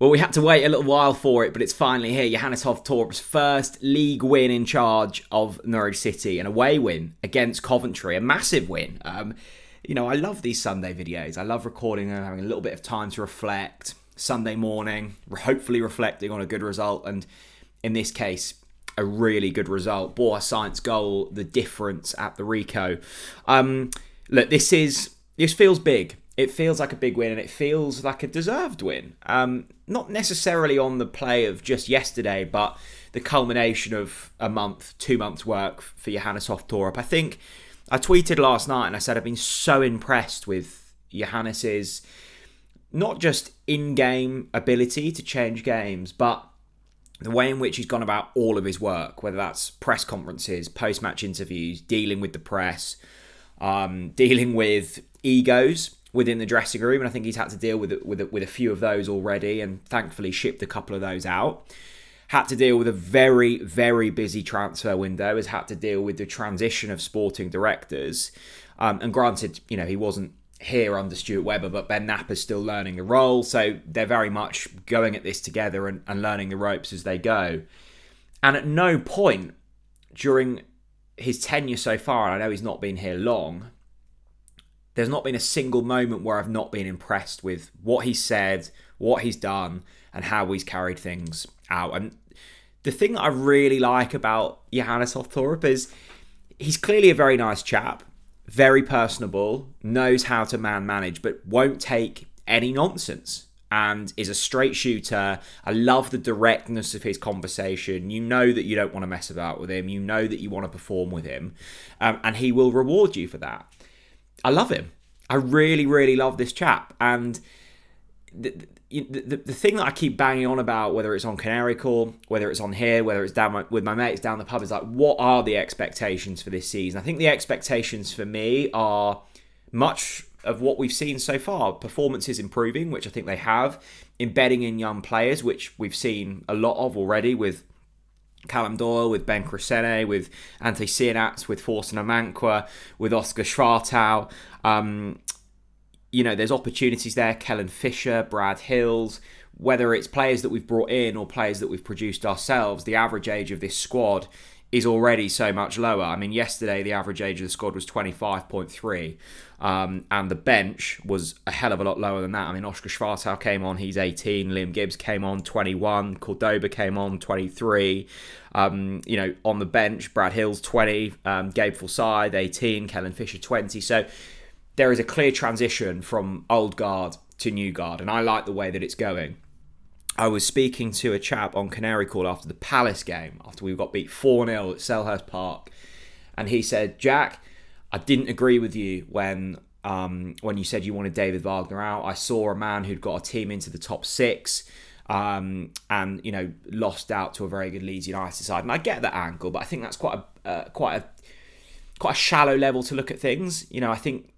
Well, we had to wait a little while for it, but it's finally here. Johannes Hoff Thorup's first league win in charge of Norwich City, an away win against Coventry, a massive win. I love these Sunday videos. I love recording them, having a little bit of time to reflect. Sunday morning, hopefully reflecting on a good result, and in this case, a really good result. Borja Sainz goal, the difference at the Rico. Look, this feels big. It feels like a big win, and it feels like a deserved win. Not necessarily on the play of just yesterday, but the culmination of 2 months work for Johannes Hoff Thorup. I think I tweeted last night and I said I've been so impressed with Johannes's not just in-game ability to change games, but the way in which he's gone about all of his work, whether that's press conferences, post-match interviews, dealing with the press, dealing with egos within the dressing room, and I think he's had to deal with a few of those already, and thankfully shipped a couple of those out. Had to deal with a very, very busy transfer window, has had to deal with the transition of sporting directors, and granted, he wasn't here under Stuart Webber, but Ben Napper's still learning the role, so they're very much going at this together and learning the ropes as they go. And at no point during his tenure so far, and I know he's not been here long, there's not been a single moment where I've not been impressed with what he's said, what he's done, and how he's carried things out. And the thing that I really like about Johannes Hoff Thorup is he's clearly a very nice chap, very personable, knows how to manage, but won't take any nonsense and is a straight shooter. I love the directness of his conversation. You know that you don't want to mess about with him. You know that you want to perform with him, and he will reward you for that. I love him. I really, really love this chap. And the thing that I keep banging on about, whether it's on Canary Call, whether it's on here, whether it's down with my mates down the pub, is like, what are the expectations for this season? I think the expectations for me are much of what we've seen so far. Performances improving, which I think they have. Embedding in young players, which we've seen a lot of already with Callum Doyle, with Ben Crescene, with Ante Sienats, with Forsen Amankwa, with Oscar Schwartau. There's opportunities there. Kellen Fisher, Brad Hills. Whether it's players that we've brought in or players that we've produced ourselves, the average age of this squad is already so much lower. I mean, yesterday the average age of the squad was 25.3, and the bench was a hell of a lot lower than that. I mean, Oscar Schwartau came on, he's 18. Liam Gibbs came on, 21. Cordoba came on, 23. On the bench, Brad Hills, 20. Gabe Forsyth, 18. Kellen Fisher, 20. So there is a clear transition from old guard to new guard, and I like the way that it's going. I was speaking to a chap on Canary Call after the Palace game, after we got beat 4-0 at Selhurst Park, and he said, Jack, I didn't agree with you when you said you wanted David Wagner out. I saw a man who'd got a team into the top 6 and lost out to a very good Leeds United side. And I get that angle, but I think that's quite a shallow level to look at things. I think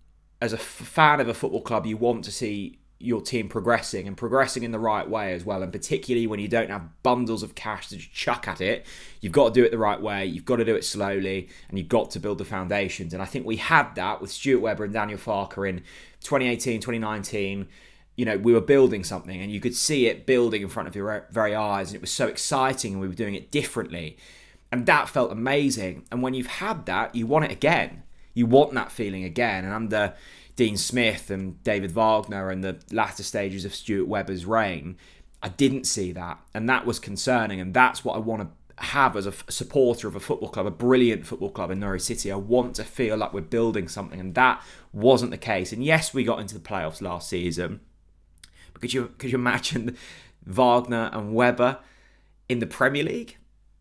as a fan of a football club, you want to see your team progressing in the right way as well, and particularly when you don't have bundles of cash to chuck at it, you've got to do it the right way, you've got to do it slowly, and you've got to build the foundations. And I think we had that with Stuart Webber and Daniel Farker in 2018, 2019. We were building something, and you could see it building in front of your very eyes, and it was so exciting, and we were doing it differently, and that felt amazing. And when you've had that, you want it again. You want that feeling again. And under Dean Smith and David Wagner and the latter stages of Stuart Webber's reign, I didn't see that, and that was concerning. And that's what I want to have as a supporter of a football club, a brilliant football club in Norwich City. I want to feel like we're building something, and that wasn't the case. And yes, we got into the playoffs last season, but could you imagine Wagner and Webber in the Premier League?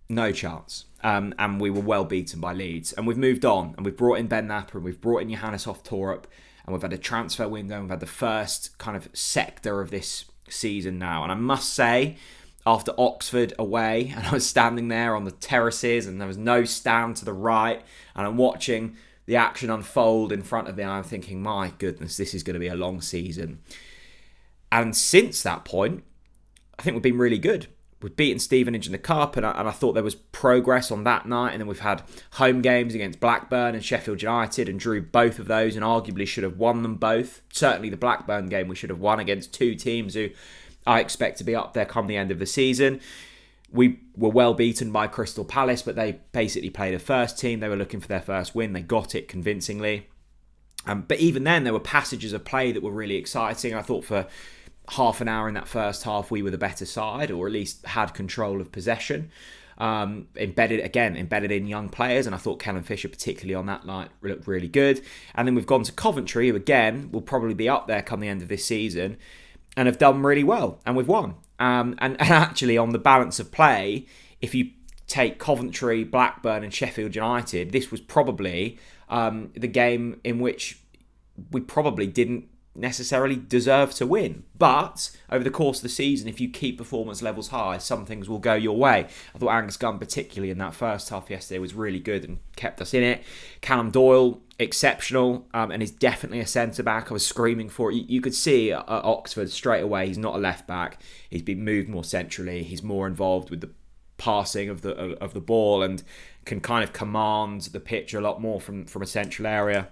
No chance. And we were well beaten by Leeds, and we've moved on, and we've brought in Ben Napper, and we've brought in Johannes Hoff Thorup, and we've had a transfer window, and we've had the first kind of sector of this season now. And I must say, after Oxford away, and I was standing there on the terraces, and there was no stand to the right, and I'm watching the action unfold in front of me, and I'm thinking, my goodness, this is going to be a long season. And since that point, I think we've been really good. We've beaten Stevenage in the Cup, and I thought there was progress on that night. And then we've had home games against Blackburn and Sheffield United, and drew both of those, and arguably should have won them both. Certainly the Blackburn game we should have won, against two teams who I expect to be up there come the end of the season. We were well beaten by Crystal Palace, but they basically played a first team. They were looking for their first win. They got it convincingly. But even then, there were passages of play that were really exciting. I thought for half an hour in that first half, we were the better side, or at least had control of possession. Embedded in young players, and I thought Kellen Fisher, particularly on that night, looked really good. And then we've gone to Coventry, who again will probably be up there come the end of this season, and have done really well, and we've won. And actually, on the balance of play, if you take Coventry, Blackburn, and Sheffield United, this was probably the game in which we probably didn't necessarily deserve to win. But over the course of the season, if you keep performance levels high, some things will go your way. I thought Angus Gunn, particularly in that first half yesterday, was really good and kept us in it. Callum Doyle, exceptional, and is definitely a centre-back. I was screaming for it. You could see at Oxford straight away, he's not a left-back. He's been moved more centrally. He's more involved with the passing of the ball and can kind of command the pitch a lot more from a central area.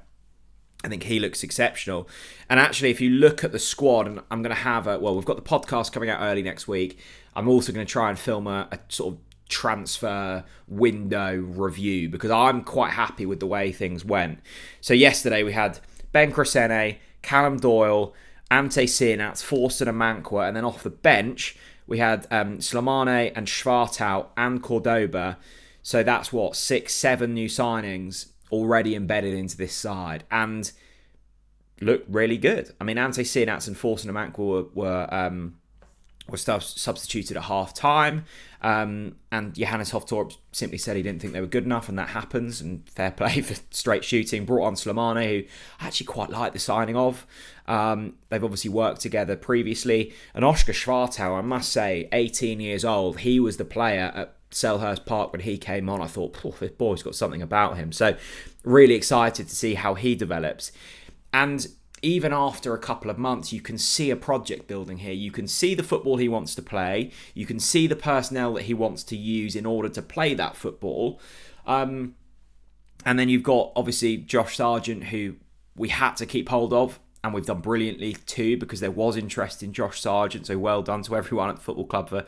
I think he looks exceptional. And actually, if you look at the squad, and I'm going to have we've got the podcast coming out early next week. I'm also going to try and film a sort of transfer window review, because I'm quite happy with the way things went. So yesterday we had Ben Crescene, Callum Doyle, Ante Sinats, Forster and Mankwa, and then off the bench we had Slimane and Schwartau and Cordoba. So that's 6-7 new signings already embedded into this side and look really good. I mean, Ante Sinats and Forster and Mankwa were substituted at half time, and Johannes Hoff Thorup simply said he didn't think they were good enough, and that happens, and fair play for straight shooting. Brought on Slimane, who I actually quite like the signing of. They've obviously worked together previously, and Oscar Schwartau, I must say, 18 years old, he was the player at Selhurst Park when he came on. I thought, this boy's got something about him. So really excited to see how he develops. And even after a couple of months, you can see a project building here. You can see the football he wants to play. You can see the personnel that he wants to use in order to play that football. And then you've got, obviously, Josh Sargent, who we had to keep hold of. And we've done brilliantly too, because there was interest in Josh Sargent. So well done to everyone at the football club for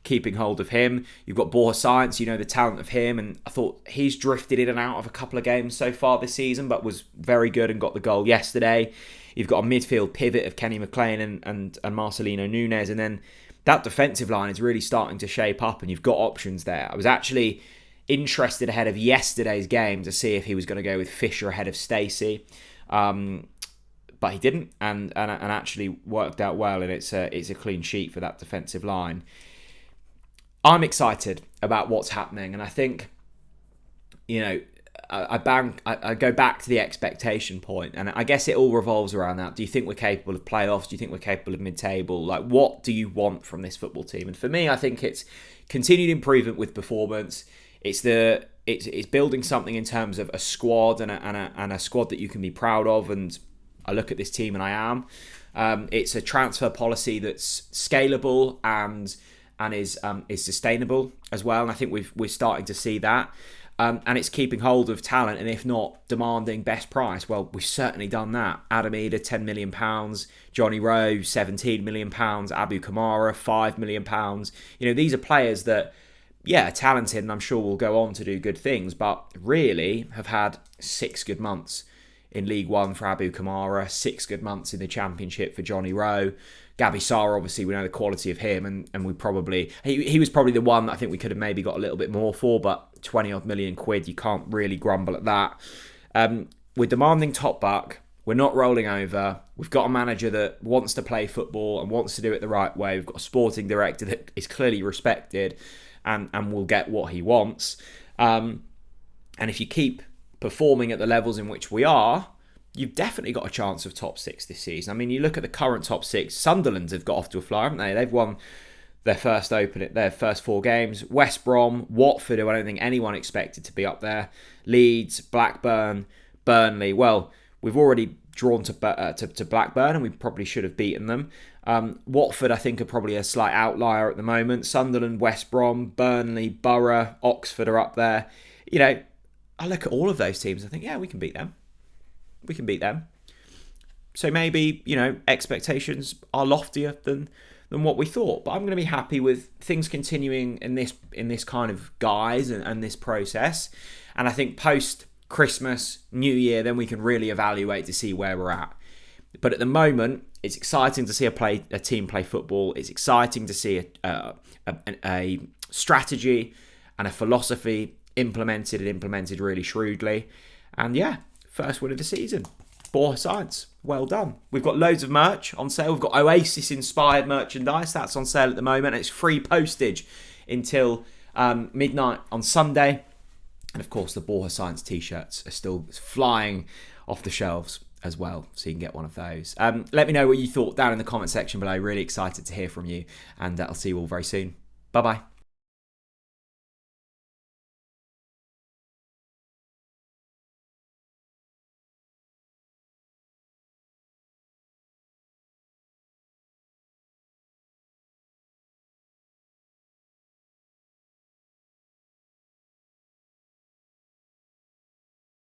keeping hold of him. You've got Borja Sainz, the talent of him. And I thought he's drifted in and out of a couple of games so far this season, but was very good and got the goal yesterday. You've got a midfield pivot of Kenny McLean and Marcelino Nunes. And then that defensive line is really starting to shape up, and you've got options there. I was actually interested ahead of yesterday's game to see if he was going to go with Fisher ahead of Stacey. But he didn't, and actually worked out well, and it's a clean sheet for that defensive line. I'm excited about what's happening, and I think, I go back to the expectation point, and I guess it all revolves around that. Do you think we're capable of playoffs? Do you think we're capable of mid-table? Like, what do you want from this football team? And for me, I think it's continued improvement with performance. It's building something in terms of a squad and a squad that you can be proud of, and I look at this team and I am. It's a transfer policy that's scalable and is sustainable as well. And I think we're starting to see that. And it's keeping hold of talent, and if not demanding best price, well, we've certainly done that. Adam Eder, £10 million. Johnny Rowe, £17 million. Abu Kamara, £5 million. These are players that, are talented, and I'm sure will go on to do good things, but really have had 6 good months in League One for Abu Kamara, 6 good months in the Championship for Johnny Rowe. Gabi Sarr, obviously, we know the quality of him, and we probably... He was probably the one that I think we could have maybe got a little bit more for, but 20-odd million quid, you can't really grumble at that. We're demanding top buck. We're not rolling over. We've got a manager that wants to play football and wants to do it the right way. We've got a sporting director that is clearly respected and will get what he wants. And if you keep performing at the levels in which we are, you've definitely got a chance of top 6 this season. I mean, you look at the current top 6. Sunderland have got off to a flyer, haven't they? They've won their first 4 games. West Brom, Watford, who I don't think anyone expected to be up there. Leeds, Blackburn, Burnley. Well, we've already drawn to Blackburn, and we probably should have beaten them. Watford, I think, are probably a slight outlier at the moment. Sunderland, West Brom, Burnley, Borough, Oxford are up there. I look at all of those teams, I think, we can beat them. So maybe, expectations are loftier than than what we thought. But I'm going to be happy with things continuing in this kind of guise and this process. And I think post Christmas, New Year, then we can really evaluate to see where we're at. But at the moment, it's exciting to see a team play football. It's exciting to see a strategy and a philosophy implemented really shrewdly. And yeah, first win of the season. Borja Sainz, well done. We've got loads of merch on sale. We've got Oasis-inspired merchandise. That's on sale at the moment. It's free postage until midnight on Sunday. And of course, the Borja Sainz t-shirts are still flying off the shelves as well, so you can get one of those. Let me know what you thought down in the comment section below. Really excited to hear from you, and I'll see you all very soon. Bye-bye.